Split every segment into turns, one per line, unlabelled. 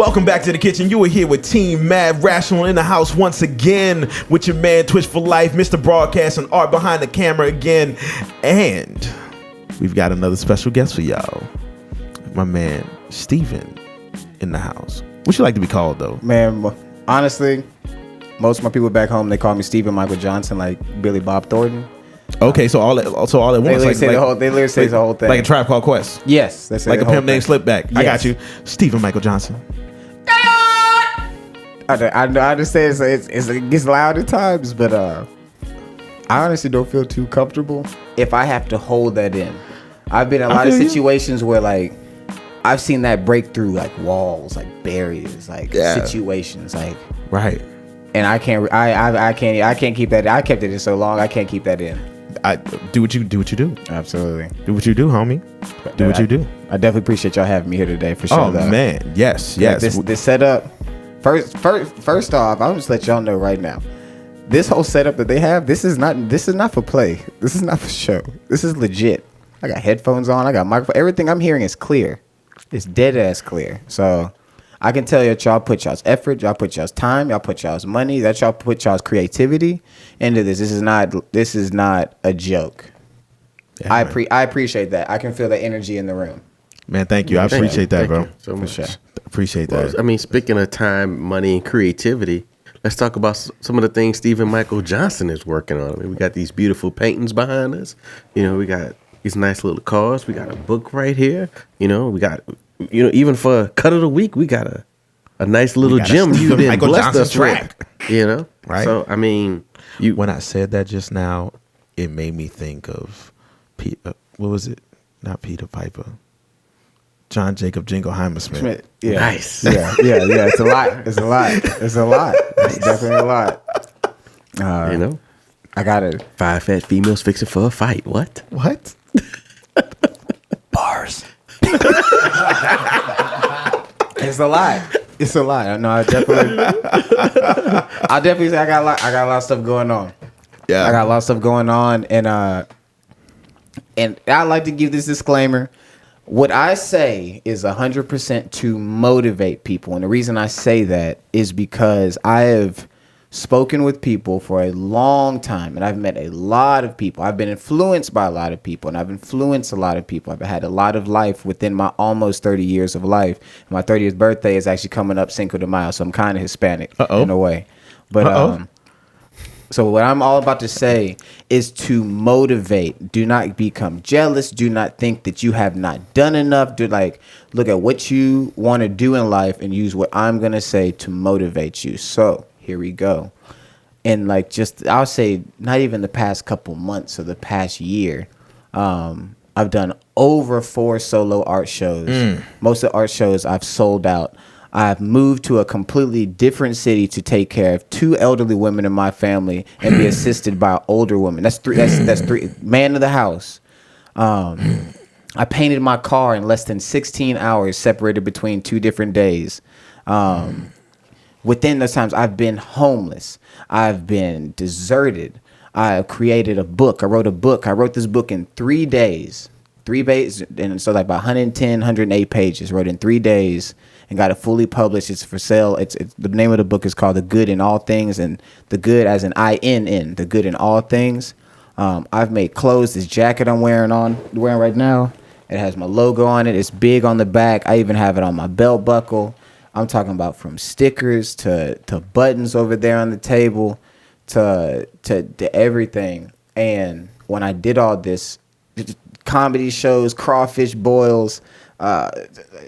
Welcome back to the kitchen. You are here with Team Mad Rational in the house once again with your man Twitch for Life, MrBroadcast, and Art behind the camera again. And we've got another special guest for y'all. My man Steven in the house. What you like to be called though?
Man, honestly, most of my people back home, they call me Stephen Michael Johnson, like Billy Bob Thornton.
Okay, so all at once.
They literally say the whole thing.
Like a Tribe Called Quest.
Yes, they say
like
the
a
whole
pimp named
thing.
Slipback.
Yes.
I got you, Stephen Michael Johnson.
I understand it gets loud at times, but I honestly don't feel too comfortable if I have to hold that in. I've been in a lot of situations where like I've seen that break through like walls, like barriers, like situations, like
right.
And I can't keep that. I kept it in so long. I can't keep that in.
I do what you do.
Absolutely.
Do what you do, homie. Do what you do.
I definitely appreciate y'all having me here today for sure.
Oh man, yes.
This setup. First off, I'll just let y'all know right now. This whole setup that they have, this is not for play. This is not for show. This is legit. I got headphones on. I got microphone. Everything I'm hearing is clear. It's dead ass clear. So I can tell you that y'all put y'all's effort, y'all put y'all's time, y'all put y'all's money, that y'all put y'all's creativity into this. This is not a joke. Yeah, I appreciate that. I can feel the energy in the room.
Man, thank you. I appreciate that, bro.
So much.
Sure.
Appreciate that.
I mean, speaking of time, money, and creativity, let's talk about some of the things Stephen Michael Johnson is working on. I mean, we got these beautiful paintings behind us. You know, we got these nice little cars. We got a book right here. You know, we got, even for Cut of the Week, we got a nice little gem you did blessed us track. With, right? So, I mean,
when I said that just now, it made me think of what was it? Not Peter Piper. John Jacob Jingleheimer Smith.
Yeah.
Nice.
Yeah. It's a lot. It's definitely a lot. I got it.
5 fat females fixing for a fight. What?
Bars.
It's a lot. I know. I definitely say I got a lot of stuff going on.
Yeah.
I got a lot of stuff going on, and I like to give this disclaimer. What I say is 100% to motivate people. And the reason I say that is because I have spoken with people for a long time, and I've met a lot of people. I've been influenced by a lot of people, and I've influenced a lot of people. I've had a lot of life within my almost 30 years of life. My 30th birthday is actually coming up Cinco de Mayo, so I'm kind of Hispanic in a way. But so what I'm all about to say is to motivate. Do not become jealous. Do not think that you have not done enough. Look at what you want to do in life and use what I'm going to say to motivate you. So here we go. And I'll say not even the past couple months or the past year, I've done over 4 solo art shows. Most of the art shows I've sold out. I've moved to a completely different city to take care of 2 elderly women in my family and be assisted by older women. That's 3. That's 3. Man of the house. I painted my car in less than 16 hours, separated between 2 different days. Within those times, I've been homeless. I've been deserted. I created a book. I wrote a book. I wrote this book in 3 days. 3 days, and so like about 110, 108 pages. Wrote in 3 days. And got it fully published. It's for sale. It's the name of the book is called The Good in All Things, and the good as in INN, The Good in All Things. I've made clothes. This jacket I'm wearing right now, it has my logo on it. It's big on the back. I even have it on my belt buckle. I'm talking about from stickers to buttons over there on the table to everything. And when I did all this, comedy shows, crawfish boils,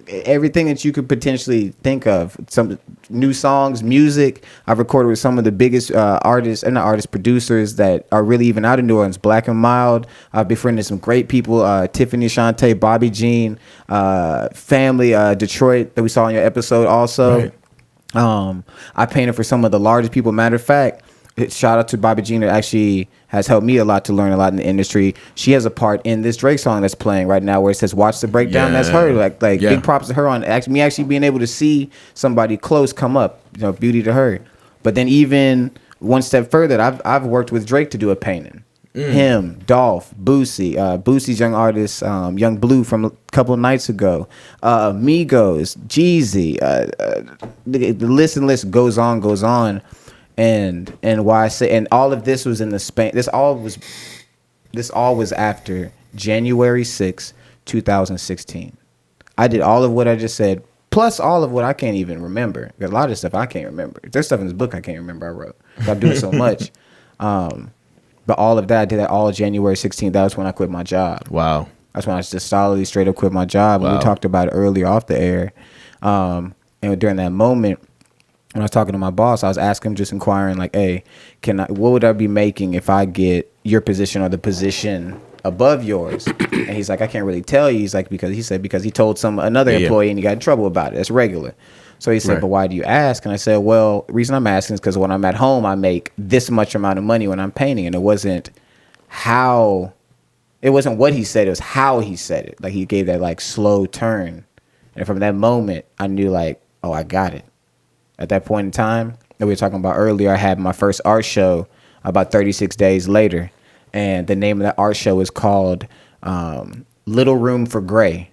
everything that you could potentially think of, some new songs, music. I've recorded with some of the biggest producers that are really even out in New Orleans. BlaqnMild. I've befriended some great people. Tiffany, Shantae, Bobby Jean, Family, Detroit that we saw in your episode also. Right. I painted for some of the largest people. Matter of fact, shout out to Bobby Jean, that actually has helped me a lot to learn a lot in the industry. She has a part in this Drake song that's playing right now where it says "Watch the Breakdown." Yeah. That's her. Big props to her on me actually being able to see somebody close come up. Beauty to her. But then even one step further, I've worked with Drake to do a painting. Him, Dolph, Boosie, Boosie's young artist, Young Blue from a couple of nights ago, Migos, Jeezy, the list goes on, and why I say, and all of this was in the span. This all was after January 6, 2016. I did all of what I just said, plus all of what I can't even remember. There's a lot of stuff I can't remember. There's stuff in this book I can't remember I wrote. I'm doing so much. But all of that, I did that all January 16th. That was when I quit my job.
Wow.
That's when I just solidly straight up quit my job. Wow. And we talked about it earlier off the air. And during that moment, when I was talking to my boss, I was asking him, just inquiring, like, hey, what would I be making if I get your position or the position above yours? And he's like, I can't really tell you. He's like, because he told another employee and he got in trouble about it. That's regular. So he said, but why do you ask? And I said, well, the reason I'm asking is because when I'm at home, I make this much amount of money when I'm painting. And it wasn't what he said, it was how he said it. Like, he gave that like slow turn. And from that moment, I knew like, oh, I got it. At that point in time that we were talking about earlier, I had my first art show about 36 days later. And the name of that art show is called Little Room for Gray.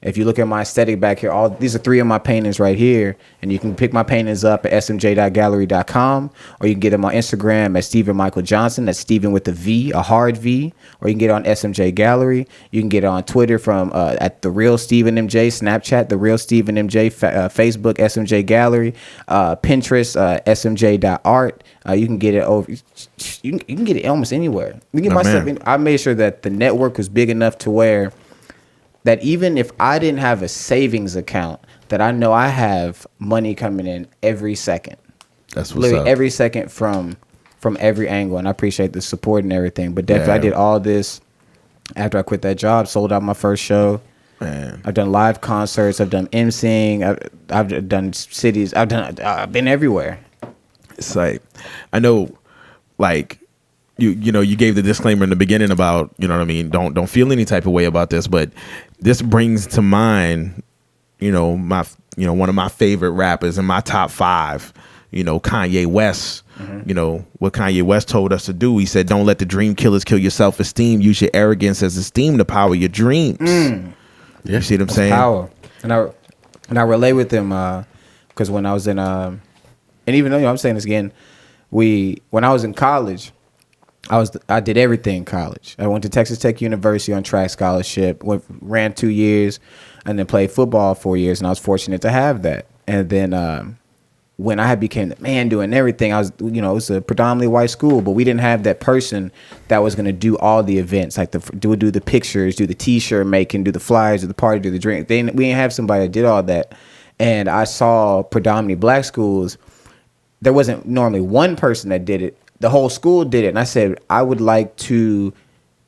If you look at my aesthetic back here, these are 3 of my paintings right here. And you can pick my paintings up at smj.gallery.com, or you can get them on Instagram at Stephen Michael Johnson. That's Stephen with a V, a hard V. Or you can get it on SMJ Gallery. You can get it on Twitter from at The Real Stephen MJ, Snapchat, The Real Stephen MJ, Facebook, SMJ Gallery, Pinterest, smj.art. You can get it over. You can get it almost anywhere. You can get my stuff. I made sure that the network was big enough to where that even if I didn't have a savings account, that I know I have money coming in every second.
That's what's
literally
up.
Every second from every angle, and I appreciate the support and everything. But definitely, I did all this after I quit that job. Sold out my first show. Man, I've done live concerts. I've done emceeing. I've done cities. I've been everywhere.
It's like, I know, like, you know, you gave the disclaimer in the beginning about, you know what I mean, don't feel any type of way about this, but this brings to mind, one of my favorite rappers in my top 5, Kanye West. You know what Kanye West told us to do. He said, don't let the dream killers kill your self-esteem. Use your arrogance as esteem to power your dreams. You see what I'm saying? Power.
And I relate with him because when I was in and even though I'm saying this again, when I was in college, I did everything in college. I went to Texas Tech University on track scholarship, ran 2 years, and then played football 4 years. And I was fortunate to have that. And then when I became the man doing everything, I was, it was a predominantly white school, but we didn't have that person that was going to do all the events, like do the pictures, do the T-shirt making, do the flyers, do the party, do the drink. We didn't have somebody that did all that. And I saw predominantly black schools. There wasn't normally one person that did it. The whole school did it. And I said, I would like to,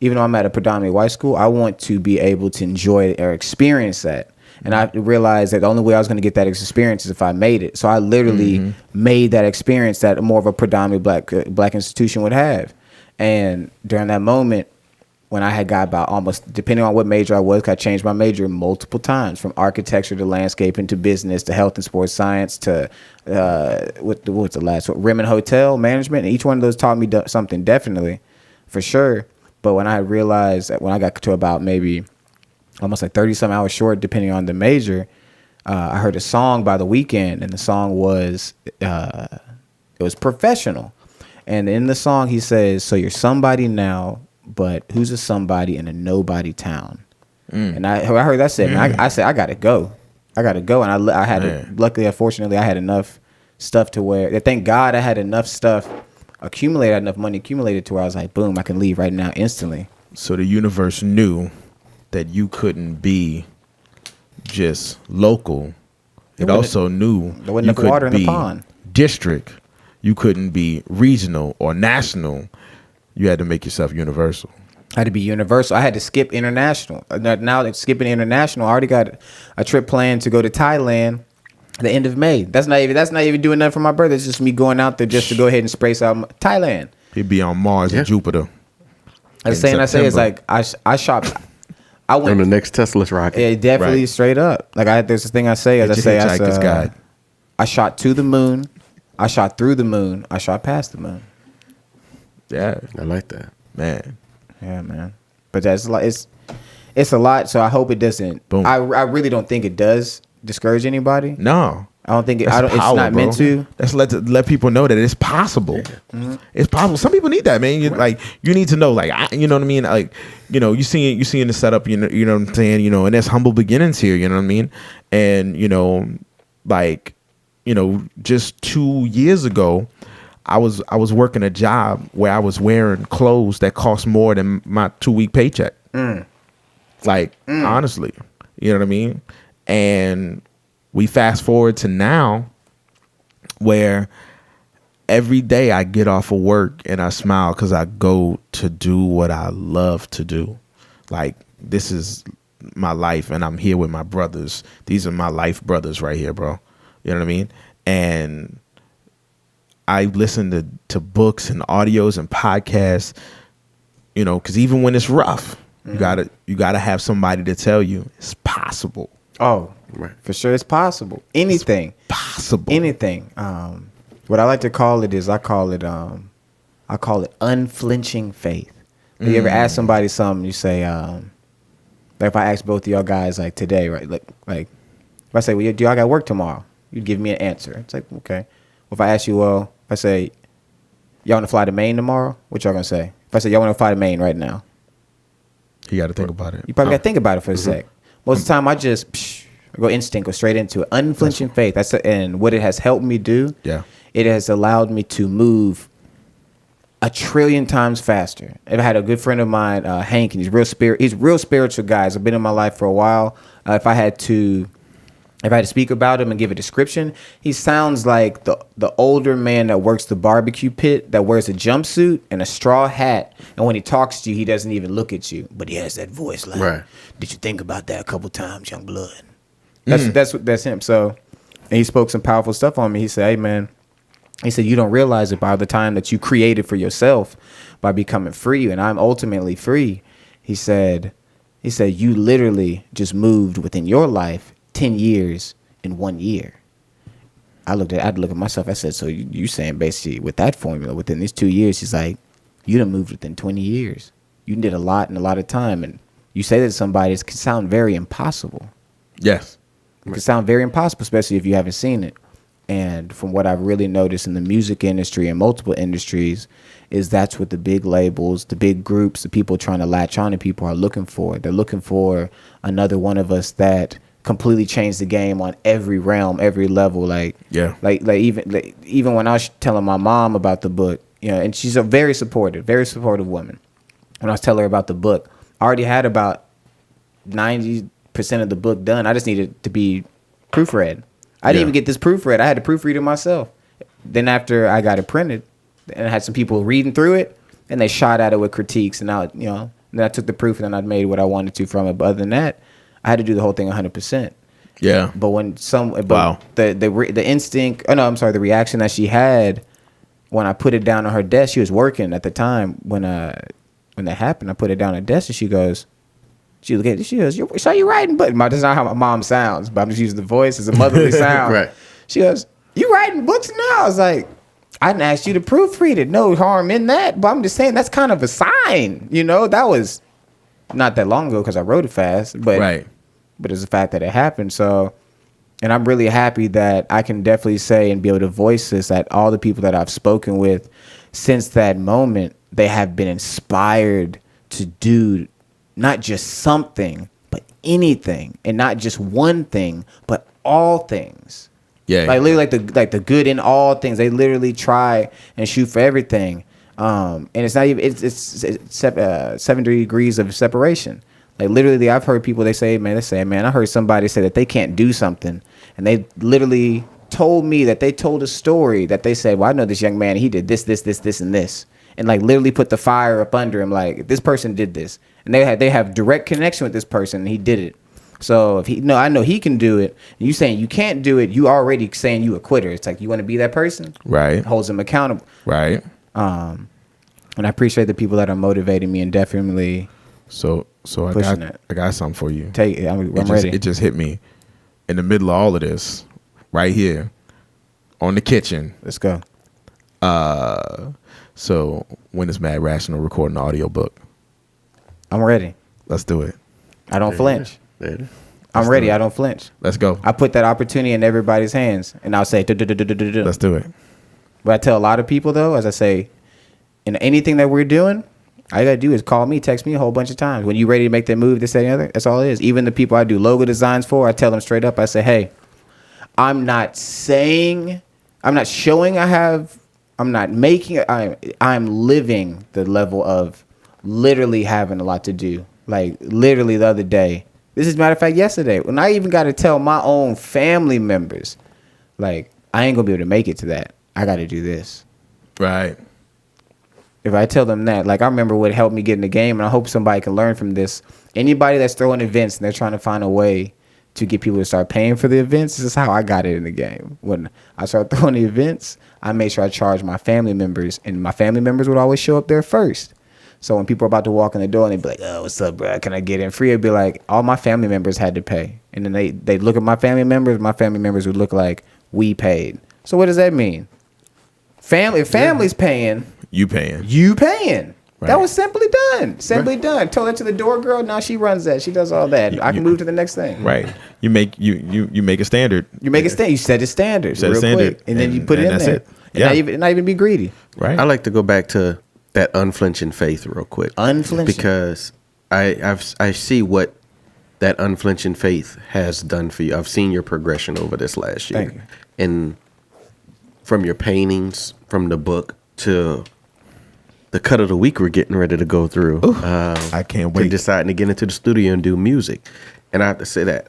even though I'm at a predominantly white school, I want to be able to enjoy or experience that. And I realized that the only way I was going to get that experience is if I made it. So I literally made that experience that more of a predominantly black institution would have. And during that moment, when I had got about almost, depending on what major I was, I changed my major multiple times, from architecture to landscaping to business to health and sports science to what's the last one? Rim and hotel management. And each one of those taught me something, definitely, for sure. But when I realized that when I got to about maybe almost like 30 some hours short, depending on the major, I heard a song by The Weeknd, and the song was it was Professional. And in the song he says, so you're somebody now, but who's a somebody in a nobody town? And I heard that said, man, I said, I gotta go. And I had luckily, unfortunately, I had enough stuff to where, thank God I had enough stuff accumulated, enough money accumulated to where I was like, boom, I can leave right now instantly.
So the universe knew that you couldn't be just local. It also knew you couldn't be district. You couldn't be regional or national. You had to make yourself universal.
I had to be universal. I had to skip international. Now that skipping international, I already got a trip planned to go to Thailand at the end of May. That's not even doing nothing for my birthday. It's just me going out there just to go ahead and spray some Thailand.
He'd be on Mars and Jupiter.
The saying I say is like I shopped. I went
on the next Tesla's rocket.
Yeah, definitely straight up. Like there's this thing I say, I shot to the moon, I shot through the moon, I shot past the moon.
Yeah,
I like that.
Man.
Yeah, man. But that's like it's a lot. So I hope it doesn't.
Boom.
I really don't think it does discourage anybody.
No.
I don't think it.
That's
I don't.
power,
It's not
bro.
meant to.
That's let people know that it's possible.
Mm-hmm.
It's possible. Some people need that, man. Like you need to know, like you know what I mean. Like you seeing the setup. You know what I'm saying. And there's humble beginnings here. You know what I mean. And like just 2 years ago, I was working a job where I was wearing clothes that cost more than my 2-week paycheck. Honestly, you know what I mean. And we fast forward to now where every day I get off of work and I smile because I go to do what I love to do. Like, this is my life and I'm here with my brothers. These are my life brothers right here, bro. You know what I mean? And I listen to books and audios and podcasts, because even when it's rough, you gotta have somebody to tell you it's possible.
Oh, right. For sure, it's possible. Anything,
it's possible.
Anything. What I like to call it is I call it unflinching faith. Have you ever ask somebody something? You say, like if I ask both of y'all guys like today, right? Like if I say, well, do y'all got work tomorrow? You'd give me an answer. It's like, okay. Well, if I ask you, well, if I say, y'all want to fly to Maine tomorrow? What y'all gonna say? If I say, y'all want to fly to Maine right now?
You got to think about it.
You probably got to think about it for a sec. Most of the time, I just go instinct, go straight into it. Unflinching faith. And what it has helped me do, it has allowed me to move 1 trillion times faster. I had a good friend of mine, Hank, and he's a real spiritual guy. He's been in my life for a while. If I had to speak about him and give a description, he sounds like the older man that works the barbecue pit that wears a jumpsuit and a straw hat. And when he talks to you, he doesn't even look at you, but he has that voice like, right. Did you think about that a couple times, young blood? That's him. So, and he spoke some powerful stuff on me. He said, hey, man, he said, you don't realize it by the time that you created for yourself by becoming free. And I'm ultimately free. He said, you literally just moved within your life 10 years in 1 year. I had to look at myself. I said, so you saying basically with that formula, within these 2 years, he's like, you done moved within 20 years. You did a lot in a lot of time. And you say that to somebody, it can sound very impossible.
Yes.
It can sound very impossible, especially if you haven't seen it. And from what I've really noticed in the music industry and multiple industries is that's what the big labels, the big groups, the people trying to latch on to people are looking for. They're looking for another one of us that completely changed the game on every realm, every level. Even when I was telling my mom about the book, and she's a very supportive woman. When I was telling her about the book, I already had about 90% of the book done. I just needed to be proofread. I didn't even get this proofread. I had to proofread it myself. Then after I got it printed, and I had some people reading through it, and they shot at it with critiques, and then I took the proof and then I made what I wanted to from it. But other than that, I had to do the whole thing 100%. Yeah. But when the instinct, the reaction that she had when I put it down on her desk, she was working at the time when that happened. I put it down on her desk and she goes, she goes, so you writing? But that's not how my mom sounds, but I'm just using the voice as a motherly sound. Right. She goes, you writing books now? I was like, I didn't ask you to proofread it. No harm in that. But I'm just saying that's kind of a sign. That was not that long ago because I wrote it fast. But right. But it's the fact that it happened. So, and I'm really happy that I can definitely say and be able to voice this, that all the people that I've spoken with since that moment, they have been inspired to do not just something, but anything, and not just one thing, but all things. Yeah, literally like the good in all things. They literally try and shoot for everything. And it's not even it's 7 degrees of separation. Like literally, I've heard people they say, man, I heard somebody say that they can't do something, and they literally told me that they told a story that they said, well, I know this young man, he did this, and this. And like literally put the fire up under him, like this person did this, and they have direct connection with this person, and he did it. So if I know he can do it. And you saying you can't do it, you already saying you a quitter. It's like you want to be that person, right? It holds them accountable, right? And I appreciate the people that are motivating me and definitely. So I got something for you. Take it. I'm ready. It just hit me in the middle of all of this, right here, on the kitchen. Let's go.
So when is Mad Rational recording an audio book?
I'm ready.
Let's do it.
I don't flinch.
There it is.
I'm ready. I don't flinch.
Let's go.
I put that opportunity in everybody's hands, and I'll say, "Du-du-du-du-du-du-du."
Let's do it.
But I tell a lot of people, though, as I say, in anything that we're doing, all you got to do is call me, text me a whole bunch of times. When you ready to make that move, this, that, and the other, that's all it is. Even the people I do logo designs for, I tell them straight up, I say, hey, I'm not showing I'm not making, I'm living the level of literally having a lot to do. Like, literally the other day. This is, matter of fact, yesterday, when I even got to tell my own family members, like, I ain't going to be able to make it to that. I got to do this.
Right.
If I tell them that, like, I remember what helped me get in the game, and I hope somebody can learn from this. Anybody that's throwing events and they're trying to find a way to get people to start paying for the events, this is how I got it in the game. When I started throwing the events, I made sure I charged my family members, and my family members would always show up there first. So when people are about to walk in the door and they'd be like, oh, what's up, bro? Can I get in free? It'd be like, all my family members had to pay. And then they'd look at my family members would look like, we paid. So what does that mean? If family's paying,
You paying.
Right. That was simply done. Done. Told that to the door girl. Now she runs that. She does all that. I can move to the next thing.
Right. You make a standard.
You make a standard. You set a standard real quick, and then you put it in there.
Yeah.
And not even be greedy.
Right.
I like to go back to that unflinching faith real quick.
Unflinching.
Because I see what that unflinching faith has done for you. I've seen your progression over this last year.
Thank you.
And from your paintings, from the book to the cut of the week we're getting ready to go through.
I can't wait.
To deciding to get into the studio and do music. And I have to say that,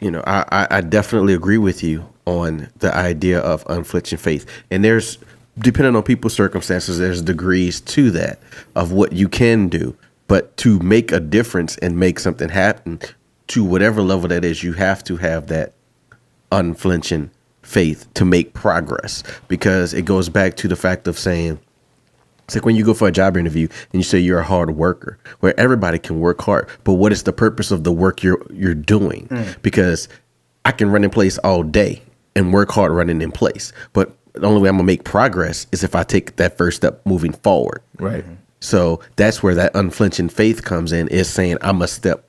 I definitely agree with you on the idea of unflinching faith. And there's, depending on people's circumstances, there's degrees to that of what you can do. But to make a difference and make something happen to whatever level that is, you have to have that unflinching faith to make progress, because it goes back to the fact of saying, it's like when you go for a job interview and you say you're a hard worker, where everybody can work hard, but what is the purpose of the work you're doing? Because I can run in place all day and work hard running in place, but the only way I'm gonna make progress is if I take that first step moving forward.
Right.
So that's where that unflinching faith comes in, is saying I'm a step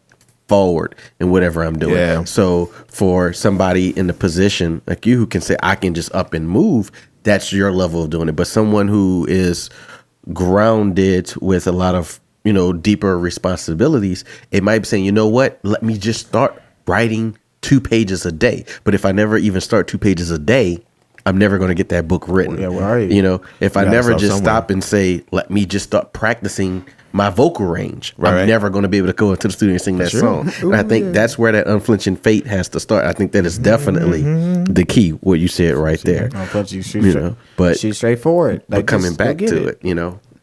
forward in whatever I'm doing.
Yeah.
So for somebody in the position like you who can say I can just up and move, that's your level of doing it. But someone who is grounded with a lot of, deeper responsibilities, it might be saying, you know what, let me just start writing 2 pages a day. But if I never even start 2 pages a day, I'm never going to get that book written.
Yeah, where are you?
If I never just stop and say, let me just start practicing my vocal range, I'm never going to be able to go into the studio and sing that song. And I think that's where that unflinching faith has to start. I think that is definitely the key, what you said right there.
But she's straightforward.
Like, but coming back to it,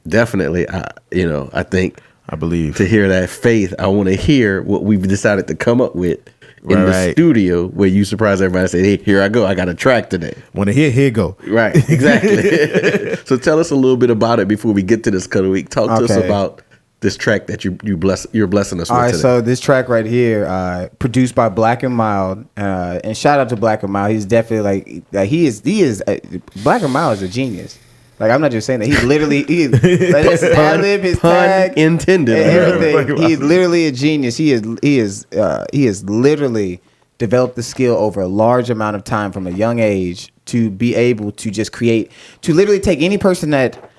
definitely, I think,
I believe,
to hear that faith, I want to hear what we've decided to come up with in the studio, where you surprise everybody and say, hey, here I go. I got a track today.
Want to hear, here go.
Right, exactly. So tell us a little bit about it before we get to this cut of the week. Talk to us about this track that you're blessing us with today.
So this track right here, produced by BlaqnMild, and shout out to BlaqnMild. He's definitely BlaqnMild is a genius. Like, I'm not just saying that. He's literally his tag
intended
and everything. He's literally a genius. He is literally developed the skill over a large amount of time from a young age to be able to just create, to literally take any person that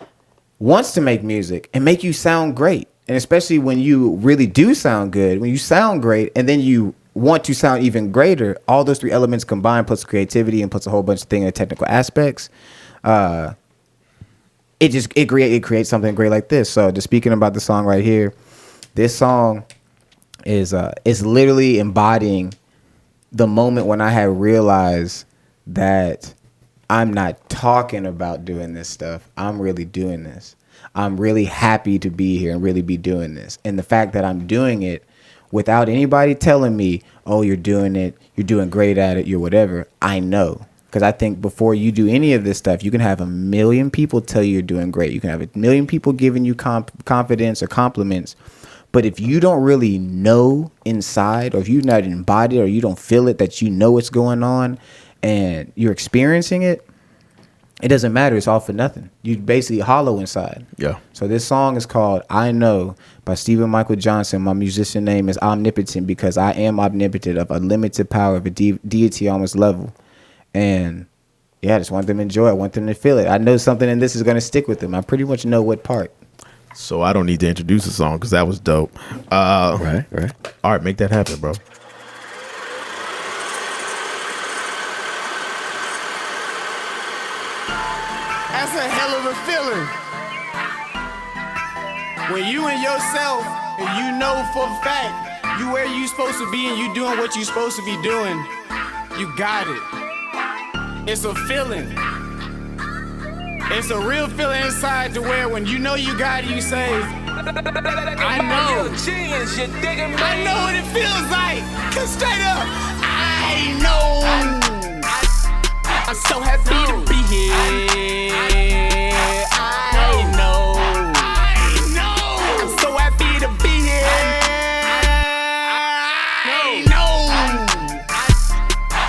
wants to make music and make you sound great. And especially when you really do sound good, when you sound great and then you want to sound even greater, all those 3 elements combined, plus creativity and plus a whole bunch of things and technical aspects, it creates something great like this. So just speaking about the song right here, this song is literally embodying the moment when I had realized that I'm not talking about doing this stuff. I'm really doing this. I'm really happy to be here and really be doing this. And the fact that I'm doing it without anybody telling me, oh, you're doing it, you're doing great at it, you're whatever, I know. Because I think before you do any of this stuff, you can have 1 million people tell you you're doing great. You can have 1 million people giving you confidence or compliments. But if you don't really know inside, or if you're not embodied, or you don't feel it, that you know what's going on and you're experiencing it, it doesn't matter. It's all for nothing. You basically hollow inside.
Yeah.
So this song is called I Know by Stephen Michael Johnson. My musician name is Omnipotent because I am omnipotent of unlimited power of a deity almost level. And yeah, I just want them to enjoy it. I want them to feel it. I know something in this is going to stick with them. I pretty much know what part.
So I don't need to introduce the song because that was dope.
Right.
All right, make that happen, bro.
That's a hell of a feeling. When you and yourself, and you know for a fact, you where you supposed to be and you doing what you supposed to be doing, you got it. It's a feeling. It's a real feeling inside to where when you know you got it, you say, I know. I know what it feels like. Cause straight up, I know. I'm so happy to be here. I know. I'm so happy to be here. I know.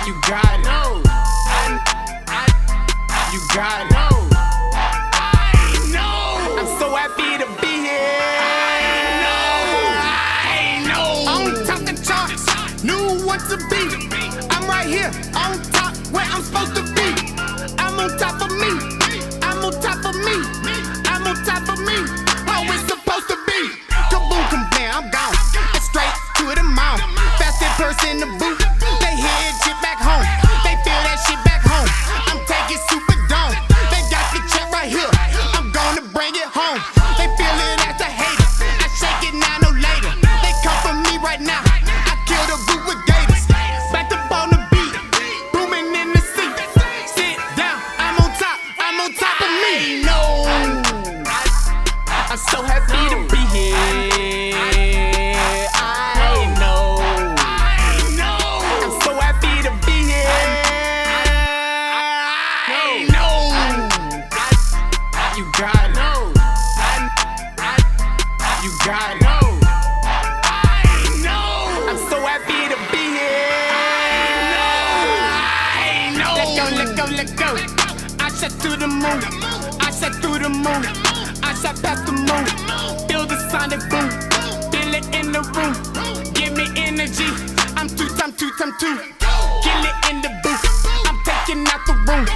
You got it. You got it. I know. I'm so happy to be here. I know. On top the charts, knew what to be. I'm right here on top where I'm supposed to be. I'm on top of me. I'm on top of me. I'm on top of me. How it's supposed to be. Kaboom, kablam, I'm gone. Straight to the mouth. Fastest person in the booth. They head shit back home. They feel that shit back home. I'm taking super dome. They got the check right here. I'm gonna bring it home. They feel it as a hater. I shake it now, no later. They come for me right now. I kill the boot with gators. Back up on the beat. Booming in the seat. Sit down. I'm on top. I'm on top of me. No. I'm so happy to be here. I know. I'm so happy to be here. I know. You got it. You got it. I know. I'm so happy to be here. I know. Let go, let go, let go. I shot through the moon. I shot through the moon. I shot past the moon. Feel the sonic boom. Feel it in the room. Give me energy. I'm two time two. Kill it in the booth. I'm taking out the room.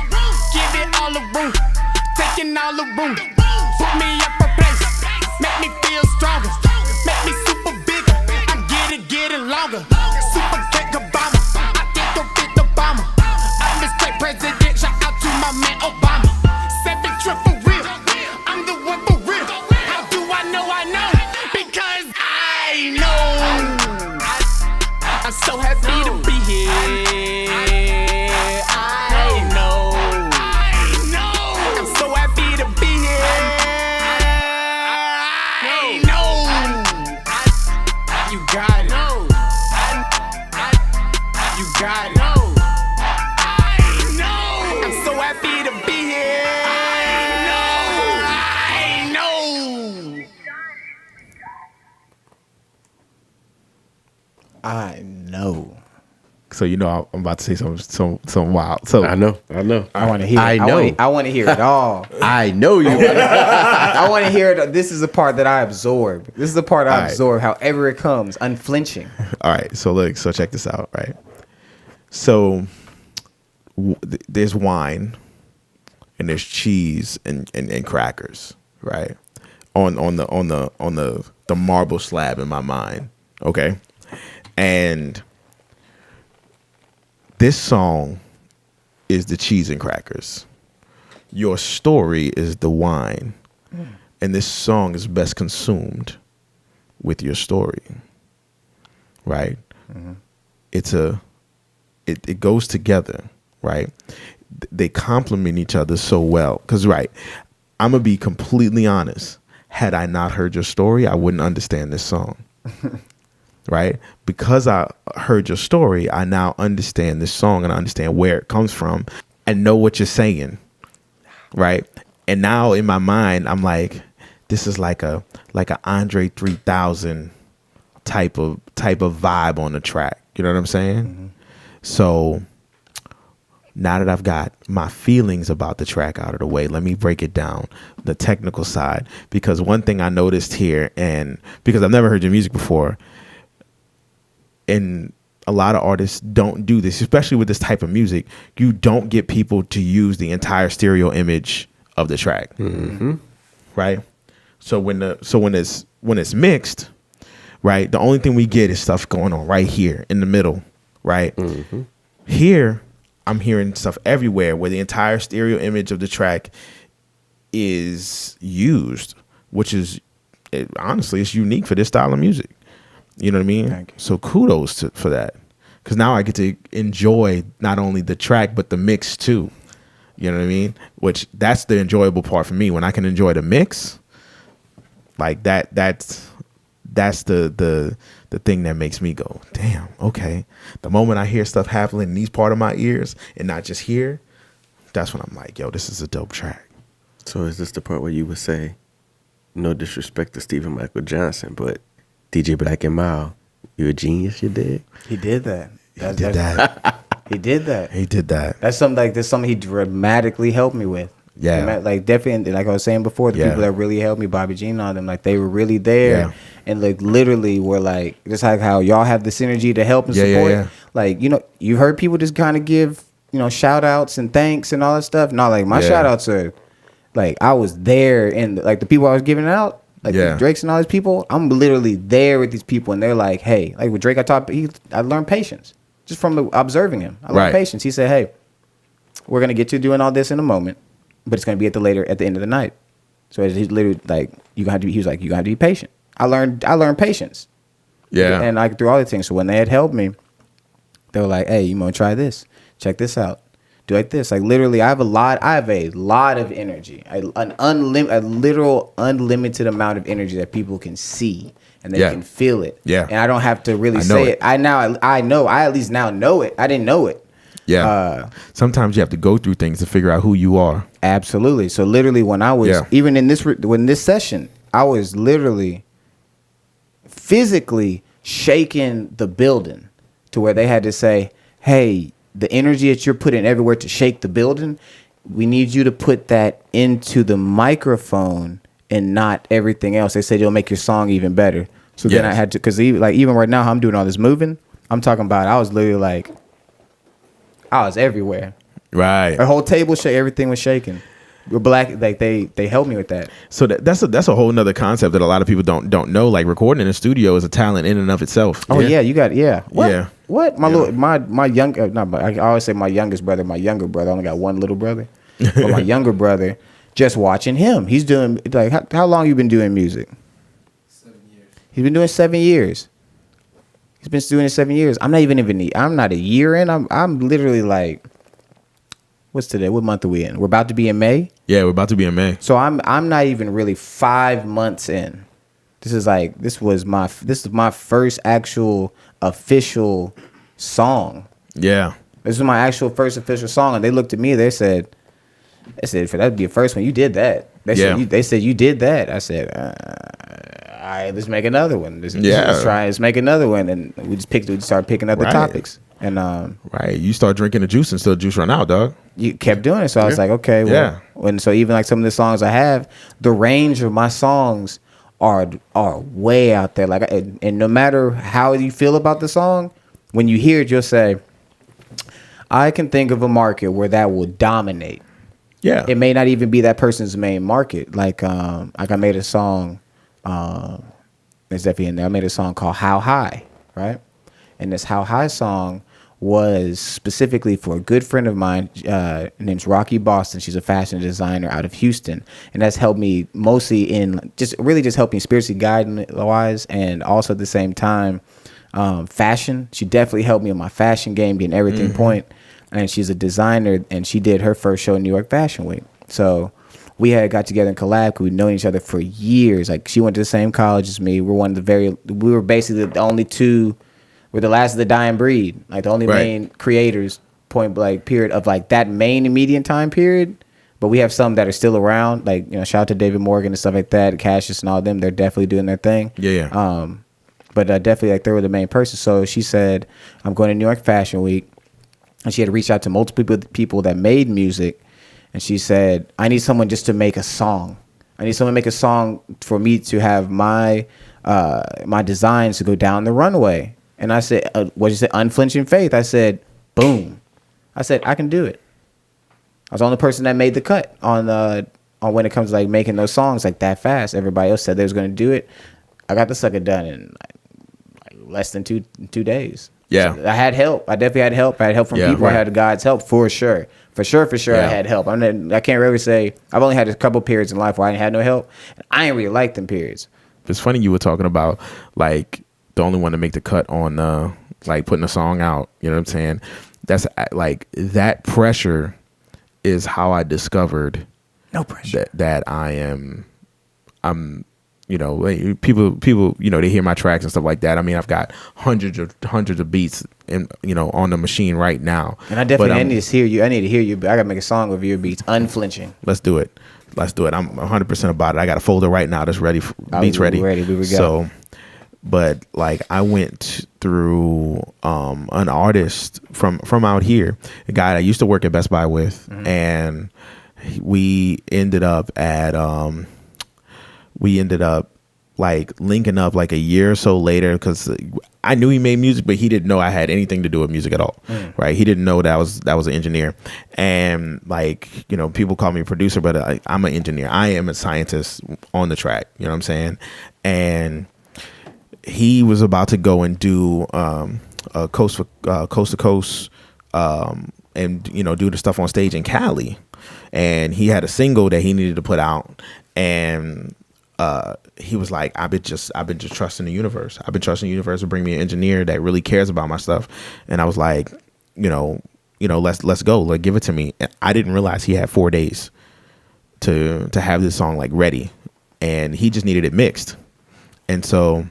Give it all the room. Taking all the room. Put me up a place. Make me feel stronger. Make me super bigger. I'm getting longer. Super cake Obama. I think I'll fit the bomber. I'm the state president. Shout out to my man Obama. 7 trip for real. I'm the one for real. How do I know? I know. Because I know. I'm so happy to be here. I know. I'm so happy to be here. I know. You got it. You got it. I know. I'm so happy to be here. I know.
I know.
So you know I'm about to say something wild. So
I know.
I want to hear it.
I know.
I want to hear it all.
I know you.
I want to hear it. This is the part that I absorb. This is the part I
All right.
absorb, however it comes, unflinching.
all right, so check this out, right? So there's wine and there's cheese and crackers, right? On the marble slab in my mind, okay? And this song is the cheese and crackers. Your story is the wine. And this song is best consumed with your story. Right? Mm-hmm. It goes together, right? They complement each other so well. Because, right, I'm going to be completely honest. Had I not heard your story, I wouldn't understand this song. Right? Because I heard your story, I now understand this song and I understand where it comes from and know what you're saying. Right? And now in my mind, I'm like, this is like a Andre 3000 type of vibe on the track. You know what I'm saying? Mm-hmm. So now that I've got my feelings about the track out of the way, let me break it down, the technical side. Because one thing I noticed here, and because I've never heard your music before, and a lot of artists don't do this, especially with this type of music, you don't get people to use the entire stereo image of the track. Mm-hmm. Right? So when it's mixed, right, the only thing we get is stuff going on right here in the middle, right? Mm-hmm. Here, I'm hearing stuff everywhere where the entire stereo image of the track is used, which is, honestly, it's unique for this style of music. You know what I mean? So kudos for that. Because now I get to enjoy not only the track, but the mix too. You know what I mean? Which that's the enjoyable part for me. When I can enjoy the mix, like that's the thing that makes me go, damn, okay. The moment I hear stuff happening in these part of my ears and not just here, that's when I'm like, yo, this is a dope track.
So is this the part where you would say, no disrespect to Stephen Michael Johnson, but DJ BlaqnMild, you a genius, you dig?
He did that.
He did that.
He did that.
He did that.
That's something he dramatically helped me with.
Yeah.
Like definitely, like I was saying before, the people that really helped me, Bobby G and all them, like they were really there and like literally were like, just like how y'all have this energy to help and support. Yeah. Like, you know, you've heard people just kind of give, you know, shout outs and thanks and all that stuff. Not like my shout outs are like, I was there and like the people I was giving out, like the Drakes and all these people, I'm literally there with these people and they're like, hey, like with Drake, I learned patience just from observing him. I learned patience. He said, hey, we're going to get to doing all this in a moment, but it's going to be at the end of the night. So he's literally like, he was like, you got to be patient. I learned patience. Yeah. And like through all the things. So when they had helped me, they were like, hey, you want to try this? Check this out. Do like this. Like literally, I have a lot of energy. A literal unlimited amount of energy that people can see and they can feel it. Yeah. And I don't have to really say it. I at least now know it. I didn't know it.
Yeah. Sometimes you have to go through things to figure out who you are.
Absolutely. So literally when I was even in this session, I was literally physically shaking the building to where they had to say, hey, the energy that you're putting everywhere to shake the building, we need you to put that into the microphone and not everything else. They said it'll make your song even better. So then I had to, because even right now how I'm doing all this moving, I'm talking about I was literally like, I was everywhere.
Right.
The whole table everything was shaking. We're black, like they helped me with that.
So that's a whole nother concept that a lot of people don't know. Like recording in a studio is a talent in and of itself.
Oh you got what?
Yeah.
What? My I always say my youngest brother, my younger brother. I only got one little brother, but my younger brother. Just watching him, he's doing like how long you been doing music?
7 years.
He's been doing 7 years. He's been doing it 7 years. I'm not a year in. I'm literally like, what's today? What month are we in? We're about to be in May.
Yeah, we're about to be in May.
So I'm not even really 5 months in. This is my first actual official song.
Yeah.
This is my actual first official song, and they looked at me. They said for that to be your first one, you did that. They said you did that. I said, all right, let's make another one. Let's make another one, and we started picking other topics. And
you start drinking the juice until the juice run out, dog.
You kept doing it, so I was like, okay, well, and so even like some of the songs I have, the range of my songs are way out there. Like, and no matter how you feel about the song, when you hear it, you'll say, I can think of a market where that will dominate. Yeah, it may not even be that person's main market. Like I made a song. It's definitely in there. I made a song called "How High," right? And this "How High" song was specifically for a good friend of mine. Her name's Rocky Boston. She's a fashion designer out of Houston, and that's helped me mostly in just helping me spiritually guide wise, and also at the same time, fashion. She definitely helped me in my fashion game, getting everything point. And she's a designer, and she did her first show in New York Fashion Week. So we had got together and collab. We'd known each other for years. Like she went to the same college as me. We were basically the only two. We're the last of the dying breed. Like the only main creators, point blank period of like that main immediate time period. But we have some that are still around. Like shout out to David Morgan and stuff like that, Cassius and all them. They're definitely doing their thing. Yeah. But definitely like they were the main person. So she said, I'm going to New York Fashion Week. and she had reached out to multiple people that made music, and she said, I need someone just to make a song. I need someone to make a song for me to have my designs to go down the runway. And I said, what did you say? Unflinching faith. I said, boom. I said, I can do it. I was the only person that made the cut on when it comes to like making those songs like that fast. Everybody else said they was going to do it. I got the sucker done in like less than two days.
Yeah.
So I had help. I definitely had help. I had help from people.
Right.
I had God's help for sure. For sure,
Yeah.
I had help. I can't really say I've only had a couple periods in life where I didn't have no help. I ain't really like them periods.
It's funny you were talking about like the only one to make the cut on like putting a song out. You know what I'm saying? That's like that pressure is how I discovered
No pressure.
that I'm you know, like, people you know, they hear my tracks and stuff like that. I mean, I've got hundreds of beats on the machine right now.
And I definitely need to hear you. I need to hear you. I gotta make a song with your beats, unflinching.
Let's do it. I'm 100% about it. I got a folder right now that's ready. Beats ready.
We go.
So, but like I went through an artist from out here, a guy I used to work at Best Buy with, and we ended up like linking up like a year or so later, because I knew he made music, but he didn't know I had anything to do with music at all. Right? He didn't know that I was an engineer, and like, you know, people call me a producer, but I'm an engineer. I am a scientist on the track. You know what I'm saying? And he was about to go and do a coast to coast, and you know, do the stuff on stage in Cali, and he had a single that he needed to put out, and he was like, I've been just trusting the universe. I've been trusting the universe to bring me an engineer that really cares about my stuff. And I was like, you know, let's go, like, give it to me. And I didn't realize he had 4 days to have this song like ready, and he just needed it mixed. And so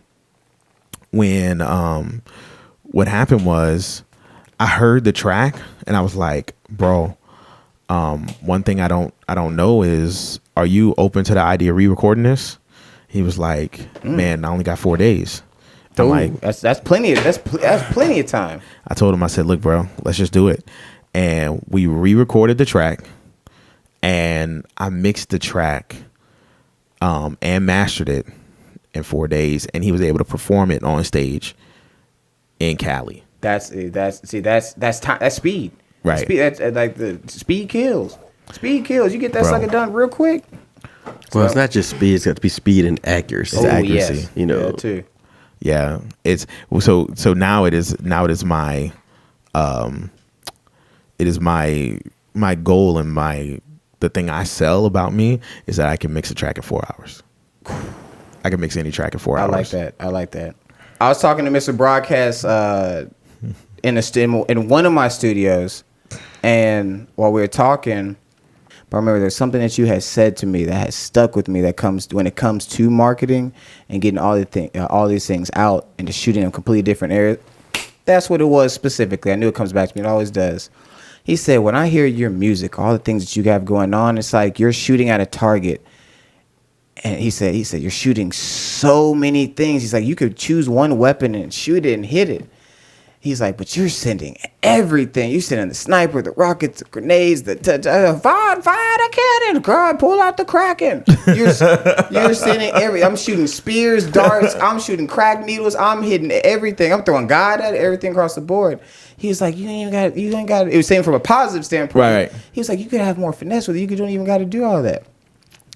when what happened was I heard the track and I was like, bro, one thing I don't know is, are you open to the idea of re-recording this? He was like, man, I only got 4 days. I'm like,
that's plenty of time.
I told him, I said, look, bro, let's just do it. And we re-recorded the track, and I mixed the track and mastered it in 4 days, and he was able to perform it on stage in Cali.
That's time. That's speed.
Right.
Speed. That's like the speed kills. Speed kills. You get that sucker done real quick.
Well, it's not just speed; it's got to be speed and accuracy.
It's accuracy.
Yes.
You know,
Yeah, too.
Yeah, it's so now it is my it is my goal, and the thing I sell about me is that I can mix a track in 4 hours. I can mix any track in 4 hours.
I like that. I was talking to MrBroadcast in one of my studios, and while we were talking, but I remember there's something that you had said to me that has stuck with me, that comes when it comes to marketing and getting all these things out and just shooting in completely different areas. That's what it was specifically. I knew it comes back to me. It always does. He said, when I hear your music, all the things that you have going on, it's like you're shooting at a target. And he said, you're shooting so many things. He's like, you could choose one weapon and shoot it and hit it. He's like, but you're sending everything. You're sending the sniper, the rockets, the grenades, fire the cannon, God, pull out the Kraken. You're sending I'm shooting spears, darts. I'm shooting crack needles. I'm hitting everything. I'm throwing God at it, everything across the board. He was like, you ain't got it. It was saying from a positive standpoint.
Right.
He was like, you could have more finesse with it. You don't even got to do all that.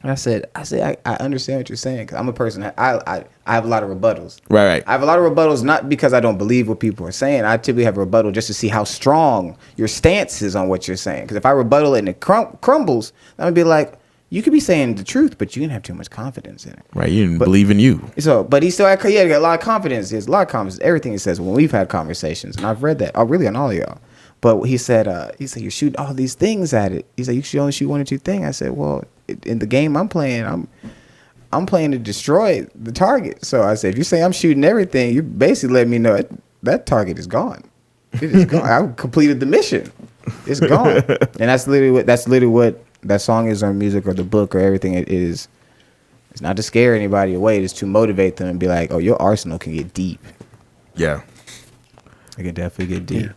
And I said, I understand what you're saying, because I'm a person. I have a lot of rebuttals.
Right.
I have a lot of rebuttals, not because I don't believe what people are saying. I typically have a rebuttal just to see how strong your stance is on what you're saying. Because if I rebuttal it and it crumbles, I'm gonna be like, you could be saying the truth, but you didn't have too much confidence in it.
Right. You didn't believe in you.
So, but he still had a lot of confidence. He has a lot of confidence. Everything he says when we've had conversations, and I've read that. Oh, really, on all of y'all. But he said you're shooting all these things at it. He said you should only shoot one or two things. I said, well, in the game I'm playing, I'm playing to destroy the target. So I said, if you say I'm shooting everything, you basically let me know that target is gone. It is gone. I completed the mission. It's gone. And that's literally what that song is, or music, or the book, or everything. It is. It's not to scare anybody away. It's to motivate them and be like, oh, your arsenal can get deep.
Yeah.
It can definitely get deep.
Yeah.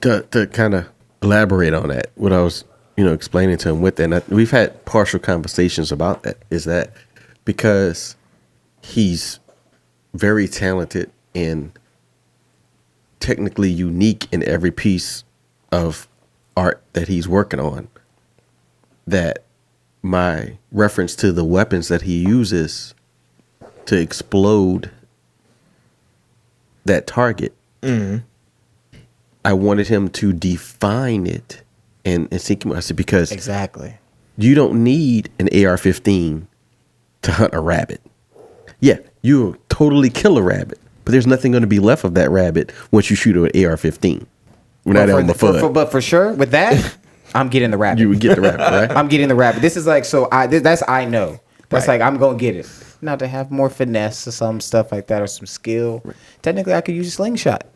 To kind of elaborate on that, what I was, explaining to him with that, and we've had partial conversations about that, is that because he's very talented and technically unique in every piece of art that he's working on, that my reference to the weapons that he uses to explode that target, I wanted him to define it and seek him. I said, because
Exactly.
you don't need an AR-15 to hunt a rabbit. Yeah, you'll totally kill a rabbit, but there's nothing going to be left of that rabbit once you shoot an AR-15. We're not on the FUD.
But for sure, with that, I'm getting the rabbit.
You would get the rabbit, right?
I'm getting the rabbit. This is like, so I know. That's
Right.
like, I'm going to get it. Now, to have more finesse or some stuff like that or some skill, technically I could use a slingshot.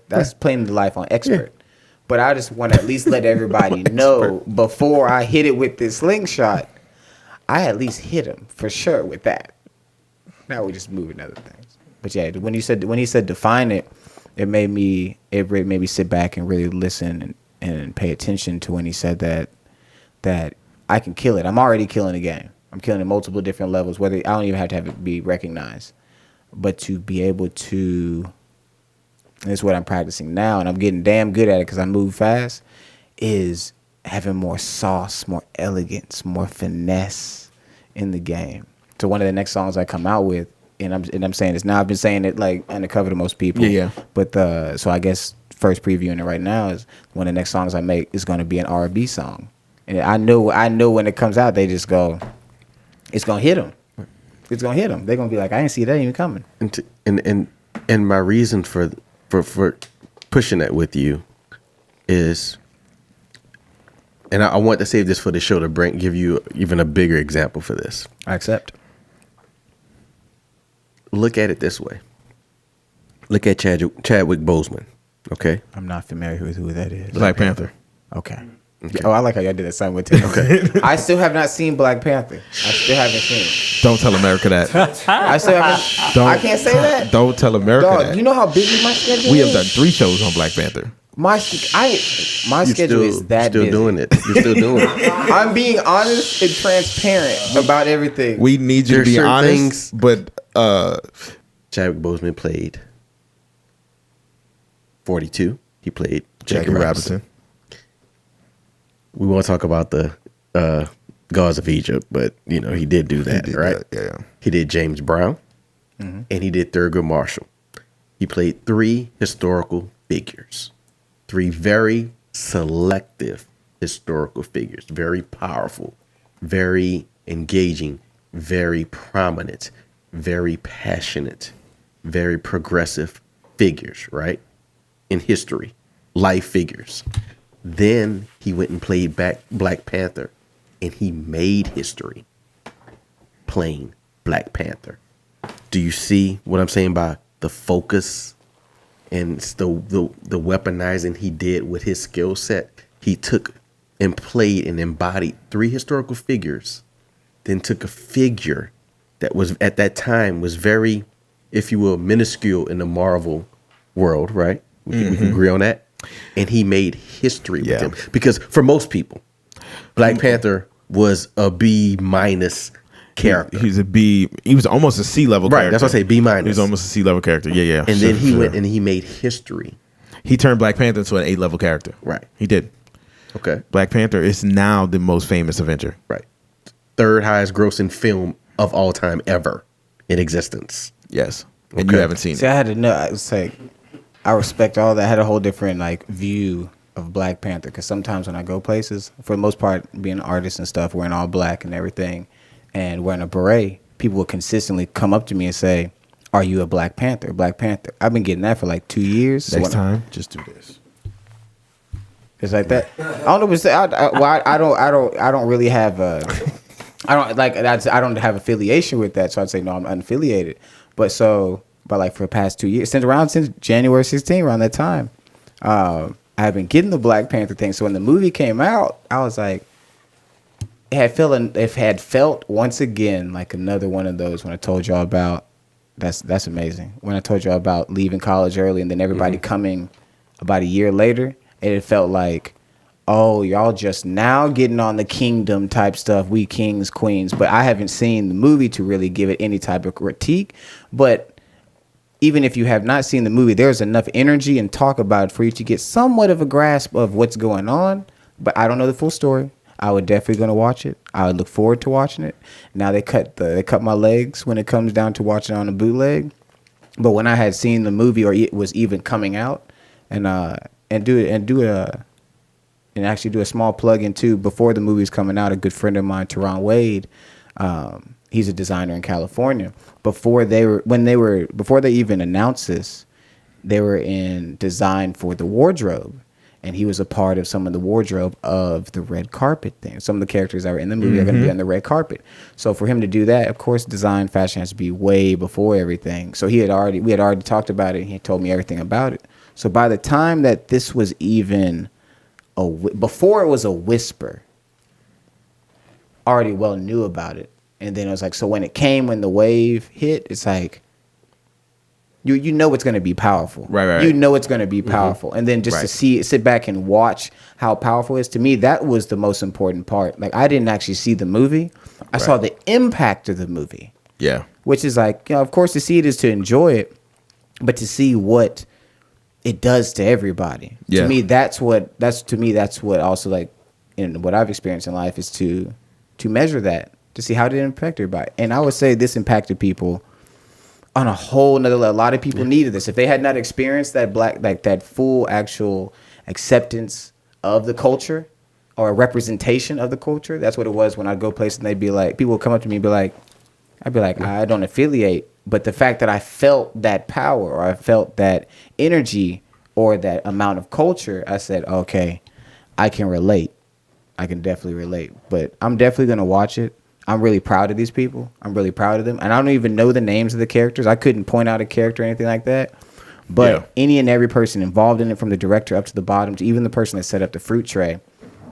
That's playing the life on expert. Yeah. But I just want to at least let everybody know before I hit it with this slingshot, I at least hit him for sure with that. Now we're just moving other things. But yeah, when he said define it, it made me sit back and really listen and pay attention to when he said that I can kill it. I'm already killing the game. I'm killing it multiple different levels. Whether I don't even have to have it be recognized, but to be able to, and it's what I'm practicing now, and I'm getting damn good at it because I move fast, is having more sauce, more elegance, more finesse in the game. So one of the next songs I come out with, and I'm saying this now, I've been saying it like undercover to most people.
Yeah.
But so I guess first previewing it right now is one of the next songs I make is going to be an R&B song, and I know when it comes out, they just go, it's gonna hit them. It's gonna hit them. They're gonna be like, I didn't see that even coming.
And my reason for pushing that with you is, and I want to save this for the show to give you even a bigger example for this.
I accept.
Look at it this way. Look at Chadwick Boseman. Okay.
I'm not familiar with who that is.
Black Panther.
Okay. Oh, I like how y'all did that simultaneously. Okay. I still have not seen Black Panther. I still haven't seen it.
Don't tell America that.
I still haven't. I can't say that.
Don't tell America that.
You know how busy my schedule is?
We have done 3 shows on Black Panther.
My schedule is that
still
busy.
doing it. You're still doing it.
I'm being honest and transparent about everything.
We need you to be honest, but
Chadwick Boseman played 42. He played Jackie Robinson. We won't talk about the Gods of Egypt, but he did do that, right?
Yeah.
He did James Brown, and he did Thurgood Marshall. He played 3 historical figures, 3 very selective historical figures, very powerful, very engaging, very prominent, very passionate, very progressive figures, right? In history, life figures. Then he went and played Black Panther, and he made history playing Black Panther. Do you see what I'm saying by the focus and the weaponizing he did with his skill set? He took and played and embodied 3 historical figures, then took a figure that was at that time was very, if you will, minuscule in the Marvel world, right? We can agree on that. And he made history with him. Because for most people, Black Panther was a B- character.
He's a B. He was almost a C level character.
Right, that's what I say, B-.
He was almost a C level character. Yeah.
And then he went and he made history.
He turned Black Panther into an A level character.
Right.
He did.
Okay.
Black Panther is now the most famous Avenger.
Right. 3rd highest grossing film of all time ever in existence.
Yes. And you haven't seen
See,
it.
I had to know. I was like, I respect all that. I had a whole different view of Black Panther, because sometimes when I go places, for the most part, being an artist and stuff, wearing all black and everything, and wearing a beret, people will consistently come up to me and say, "Are you a Black Panther? Black Panther?" I've been getting that for 2 years.
Next time, just do this.
It's like that. I don't know. I don't really have I don't have affiliation with that, so I'd say no, I'm unaffiliated. But for the past 2 years, since January 16, around that time, I've been getting the Black Panther thing. So when the movie came out, I was like, it had felt once again like another one of those when I told y'all about. That's amazing. When I told y'all about leaving college early and then everybody coming about a year later, and it felt like, oh, y'all just now getting on the kingdom type stuff. We kings, queens. But I haven't seen the movie to really give it any type of critique. But even if you have not seen the movie, there's enough energy and talk about it for you to get somewhat of a grasp of what's going on. But I don't know the full story. I would definitely gonna watch it. I would look forward to watching it. Now they cut my legs when it comes down to watching on a bootleg. But when I had seen the movie, or it was even coming out, and actually do a small plug-in too, before the movie's coming out, a good friend of mine, Teron Wade, he's a designer in California. Before they even announced this, they were in design for the wardrobe. And he was a part of some of the wardrobe of the red carpet thing. Some of the characters that were in the movie are going to be on the red carpet. So for him to do that, of course, design fashion has to be way before everything. So we had already talked about it. He had told me everything about it. So by the time that this was even before it was a whisper, already well knew about it. And then it was like, so when the wave hit, it's like, you know it's going to be powerful.
Right.
You know it's going to be powerful. And then just to sit back and watch how powerful it is, to me, that was the most important part. Like, I didn't actually see the movie. I saw the impact of the movie.
Yeah.
Which is like, of course, to see it is to enjoy it, but to see what it does to everybody.
Yeah.
To me, that's what also, like, in what I've experienced in life is to measure that, to see how did it impact everybody. And I would say this impacted people on a whole nother level. A lot of people needed this. If they had not experienced that that full actual acceptance of the culture or a representation of the culture, that's what it was when I'd go places and they'd be like, people would come up to me and be like, I'd be like, I don't affiliate. But the fact that I felt that power, or I felt that energy, or that amount of culture, I said, okay, I can relate. I can definitely relate. But I'm definitely going to watch it. I'm really proud of these people. I'm really proud of them. And I don't even know the names of the characters. I couldn't point out a character or anything like that. But any and every person involved in it, from the director up to the bottom, to even the person that set up the fruit tray,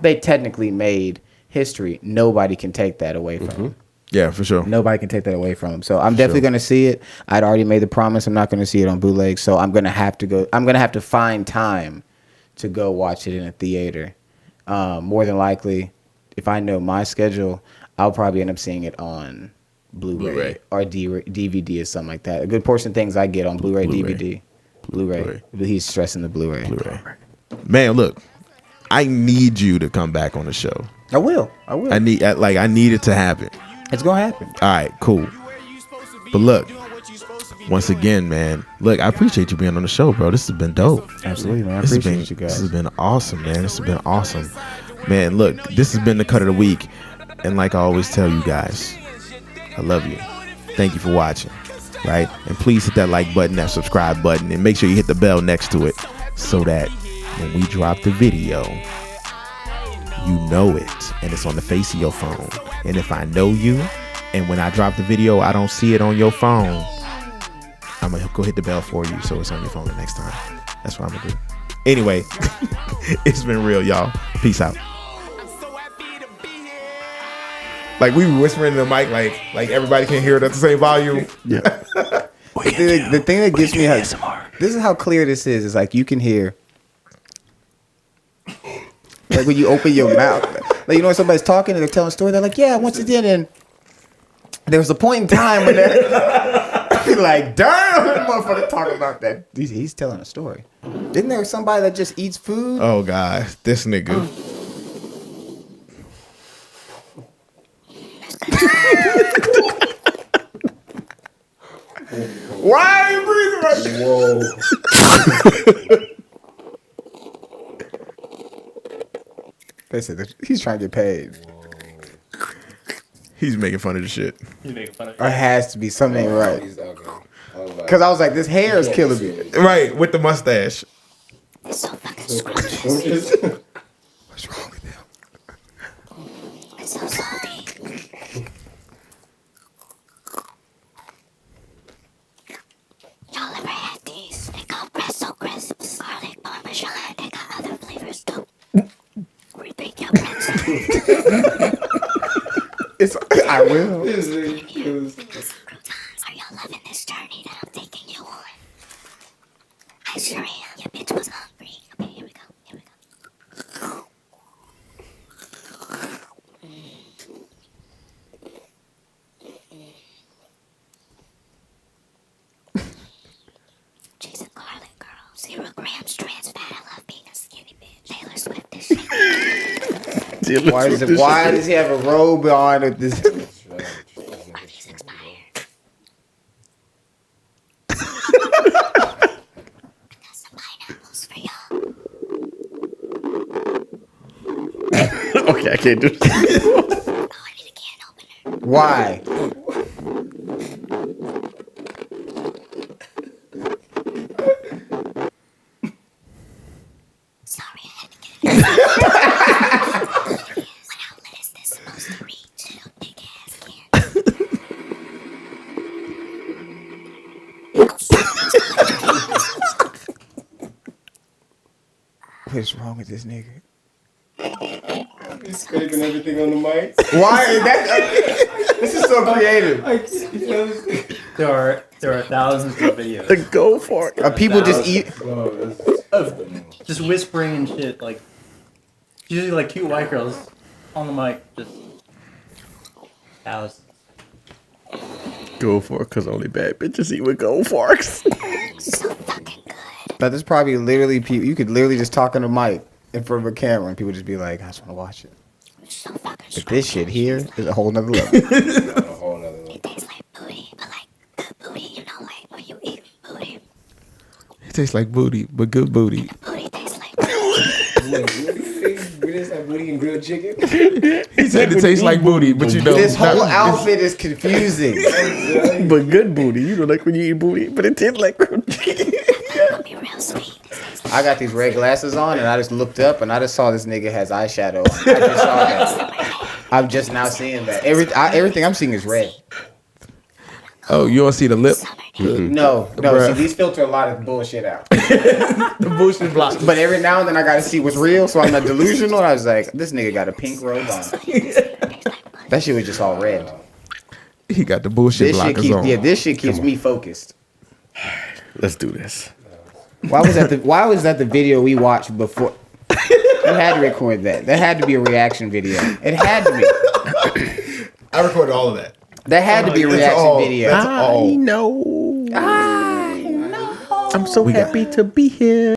they technically made history. Nobody can take that away from them.
Yeah, for sure.
Nobody can take that away from them. So I'm definitely going to see it. I'd already made the promise I'm not going to see it on bootleg. So I'm going to have to go. I'm going to have to find time to go watch it in a theater. More than likely, if I know my schedule, I'll probably end up seeing it on Blu-ray. Or DVD or something like that. A good portion of things I get on Blu-ray. DVD. Blu-ray. He's stressing the Blu-ray.
Man, look, I need you to come back on the show.
I will.
I need it to happen.
It's gonna happen.
All right, cool. But look, once again, man, look, I appreciate you being on the show, bro. This has been dope.
Absolutely, man. I appreciate you guys.
This has been awesome, man. This has been awesome. Man, look, this has been the cut of the week. And like I always tell you guys, I love you. Thank you for watching, right? And please hit that like button, that subscribe button, and make sure you hit the bell next to it so that when we drop the video, you know it, and it's on the face of your phone. And if I know you, and when I drop the video, I don't see it on your phone, I'm gonna go hit the bell for you so it's on your phone the next time. That's what I'm gonna do. Anyway, it's been real, y'all. Peace out. Like, we were whispering in the mic, like everybody can hear it at the same volume.
Yeah.
The thing that gets me, this is how clear this is. It's like you can hear, like when you open your mouth, like, you know, when somebody's talking and they're telling a story, they're like, yeah, once it did, and there was a point in time when I'd be like, damn, that motherfucker talking about that. He's telling a story. Isn't there somebody that just eats food?
Oh God, this nigga.
Why are you breathing right now?
Whoa.
They said he's trying to get paid.
He's making fun of the shit.
He's making fun of
Or has to be something ain't right. Because I was like, this hair is killing me.
Right, with the mustache.
It's so fucking scrumptious.
What's wrong with him?
It's so salty. Y'all ever had these? They got presto crisps, garlic parmesan. They got other flavors too. Rethink your pretzel.
I will.
Are y'all loving this journey that I'm taking you on? I sure am. Your bitch was hungry. 0 grams trans fat. I love being a skinny bitch. Taylor Swift this shit.
Why does he have a robe on with this?
Money's expired. I got some pineapples for y'all.
Okay, I can't do this.
Oh, I need a can opener.
Why?
Sorry, I had to get it. What outlet is this supposed to reach? Little big ass can.
What's wrong with this nigga?
He's scraping everything on the mic.
Why is that? This is so creative.
There are thousands of videos
Go for it.
Are people just eat?
of just whispering and shit. Like usually like cute white girls on the mic, just thousands.
Go for it, cause only bad bitches eat with gold forks.
So fucking good.
But there's probably literally people. You could literally just talk on the mic in front of a camera, and people just be like, "I just want to watch it."
So fucking
But
strong.
this shit here is a whole nother level.
A whole nother level.
It tastes like booty, but like good booty, you know, like when you eat booty.
It tastes like booty, but good booty.
Booty tastes like
We just have booty and grilled chicken.
He said it tastes like booty, but you know
This whole
that-
outfit is confusing.
But good booty, you know, like when you eat booty, but it tastes like
gonna be real sweet.
I got these red glasses on, and I just looked up, and I just saw this nigga has eyeshadow on. I just saw that. I'm just now seeing that. Everything I'm seeing is red.
Oh, you want to see the lip?
No.
Bruh.
See, these filter a lot of bullshit out.
The bullshit block.
But every now and then I gotta see what's real, so I'm not delusional. I was like, this nigga got a pink robe on. That shit was just all red.
He got the bullshit blockers on.
This shit keeps me focused.
Let's do this.
Why was that the video we watched before? You had to record that. That had to be a reaction video. It had to be.
I recorded all of that.
That had to be a reaction video.
That's all.
I know. I'm so happy to be here.